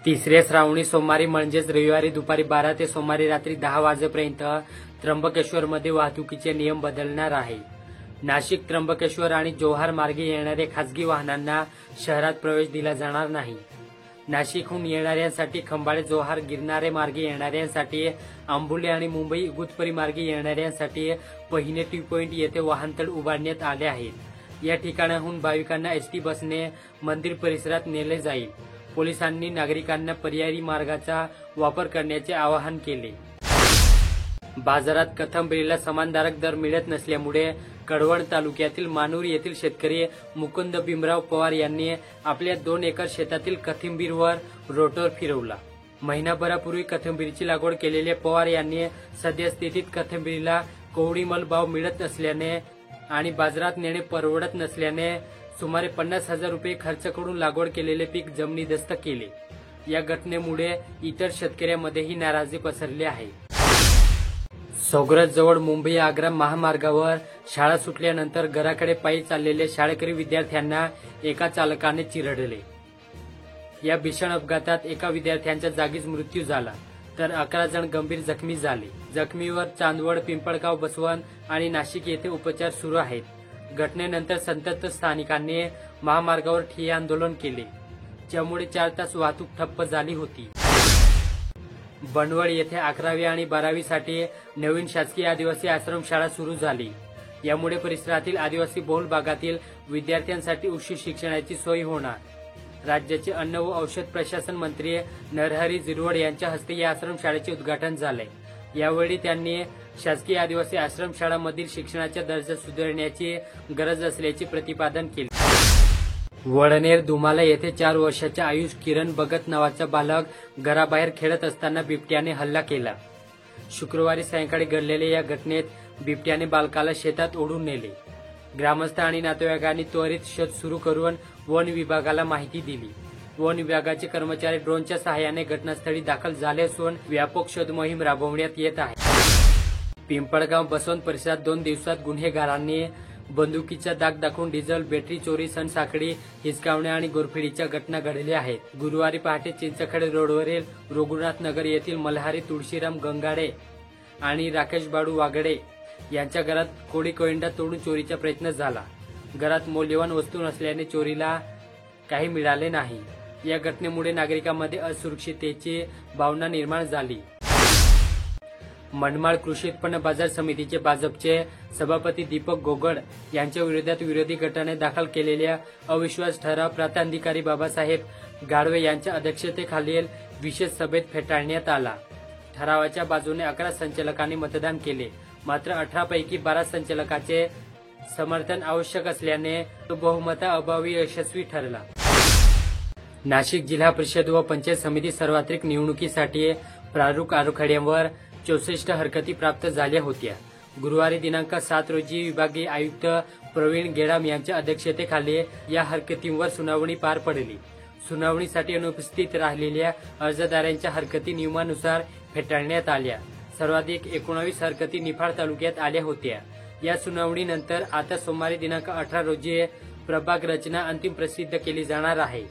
तिसरे श्रावणी सोमवारी म्हणजेच रविवारी दुपारी 12 ते सोमवारी रात्री 10 वाजेपर्यंत त्र्यंबकेश्वरमध्ये वाहतुकीचे नियम बदलणार आहे। नाशिक, त्र्यंबकेश्वर आणि जव्हार मार्गे येणाऱ्या खासगी वाहनांना शहरात प्रवेश दिला जाणार नाही। नाशिकहून येणाऱ्यांसाठी खंबाळे, जव्हार, गिरणारे मार्गे येणाऱ्यांसाठी आंबोली आणि मुंबई इगतपुरी मार्गे येणाऱ्यांसाठी पहिने टी पॉइंट येथे वाहनतळ उभारण्यात आले आहेत। या ठिकाणाहून भाविकांना एसटी बसने मंदिर परिसरात नेले जाईल। पोलिसांनी नागरिकांना पर्यायी मार्गाचा वापर करण्याचे आवाहन केले। बाजारात कोथिंबीरीला समाधानकारक दर मिळत नसल्यामुळे कळवण तालुक्यातील मानूर येथील शेतकरी मुकुंद भीमराव पवार यांनी आपल्या 2 एकर शेतातील कोथिंबीरवर रोटर फिरवला। महिनाभरापूर्वी कोथिंबीरीची लागवड केलेल्या पवार यांनी सद्यस्थितीत कोथिंबीरीला कवडीमोल भाव मिळत नसल्याने आणि बाजारात नेणे परवडत नसल्याने सुमारे 50,000 रुपये खर्च करून लागवड केलेले पीक जमिनीदस्त केले। या घटनेमुळे इतर शेतकऱ्यांमध्येही नाराजी पसरली आहे। सोग्रज जवळ मुंबई आग्रा महामार्गावर शाळा सुटल्यानंतर घराकडे पायी चाललेल्या शाळकरी विद्यार्थ्यांना एका चालकाने चिरडले। या भीषण अपघातात एका विद्यार्थ्यांचा जागीच मृत्यू झाला तर 11 जण गंभीर जखमी झाले। जखमीवर चांदवड, पिंपळगाव, बसवंत आणि नाशिक येथे उपचार सुरू आहेत। घटनेनंतर संतप्त स्थानिकांनी महामार्गावर ठिय्या आंदोलन केले, ज्यामुळे 4 तास वाहतूक ठप्प झाली होती। बनवड येथे 11वी आणि 12वी साठी नवीन शासकीय आदिवासी आश्रमशाळा सुरू झाली। यामुळे परिसरातील आदिवासी बहुल भागातील विद्यार्थ्यांसाठी उच्च शिक्षणाची सोय होणार। राज्याचे अन्न व औषध प्रशासन मंत्री नरहरी झिरवळ यांच्या हस्ते या आश्रमशाळेचे उद्घाटन झाले। यावेळी त्यांनी शासकीय आदिवासी आश्रमशाळांमधील शिक्षणाचा दर्जा सुधारण्याची गरज असल्याचे प्रतिपादन केले। वडनेर दुमाला येथे 4 वर्षाचा आयुष किरण भगत नावाचा बालक घराबाहेर खेळत असताना बिबट्याने हल्ला केला। शुक्रवारी सायंकाळी घडलेल्या या घटनेत बिबट्याने बालकाला शेतात ओढून नेले। ग्रामस्थ आणि नातेवाईकांनी त्वरित शोध सुरू करून वन विभागाला माहिती दिली। वन विभागाचे कर्मचारी ड्रोनच्या सहाय्याने घटनास्थळी दाखल झाले असून व्यापक शोध मोहीम राबवण्यात येत आहे। पिंपळगाव बसवंत परिसरात 2 दिवसात गुन्हेगारांनी बंदुकीचा दाग दाखवून डिझेल, बॅटरी चोरी, सणसाखळी हिसकावणे आणि गोरफिडीच्या घटना घडल्या आहेत। गुरुवारी पहाटे चिंचखेड रोडवरील रघुनाथ नगर येथील मल्हारी तुळशीराम गंगाडे आणि राकेश बाळू वागडे यांच्या घरात कोळी कोयंडा तोडून चोरीचा प्रयत्न झाला। घरात मौल्यवान वस्तू नसल्याने चोरीला काही मिळाले नाही। या घटनेमुळे नागरिकांमध्ये असुरक्षिततेची भावना निर्माण झाली। मनमाड कृषी उत्पन्न बाजार समितीचे भाजपचे सभापती दीपक गोगड यांच्या विरोधात विरोधी गटाने दाखल केलेल्या अविश्वास ठराव प्रांताधिकारी बाबासाहेब गाडवे यांच्या अध्यक्षतेखालील विशेष सभेत फेटाळण्यात आला। ठरावाच्या बाजूने 11 संचालकांनी मतदान केले, मात्र 18 पैकी 12 संचालकांचे समर्थन आवश्यक असल्याने तो बहुमताअभावी यशस्वी ठरला। नाशिक जिल्हा परिषद व पंचायत समिती सार्वत्रिक निवडणुकीसाठी प्रारूप आराखड्यावर 64 हरकती प्राप्त झाल्या होत्या। गुरुवारी दिनांक 7 रोजी विभागीय आयुक्त प्रवीण गेडाम यांच्या अध्यक्षतेखाली या हरकतींवर सुनावणी पार पडली। सुनावणीसाठी अनुपस्थित राहिलेल्या अर्जदारांच्या हरकती नियमानुसार फेटाळण्यात आल्या। सर्वाधिक 19 हरकती निफाड तालुक्यात आल्या होत्या। या सुनावणीनंतर आता सोमवारी दिनांक 18 रोजी प्रभाग रचना अंतिम प्रसिद्ध केली जाणार आहे।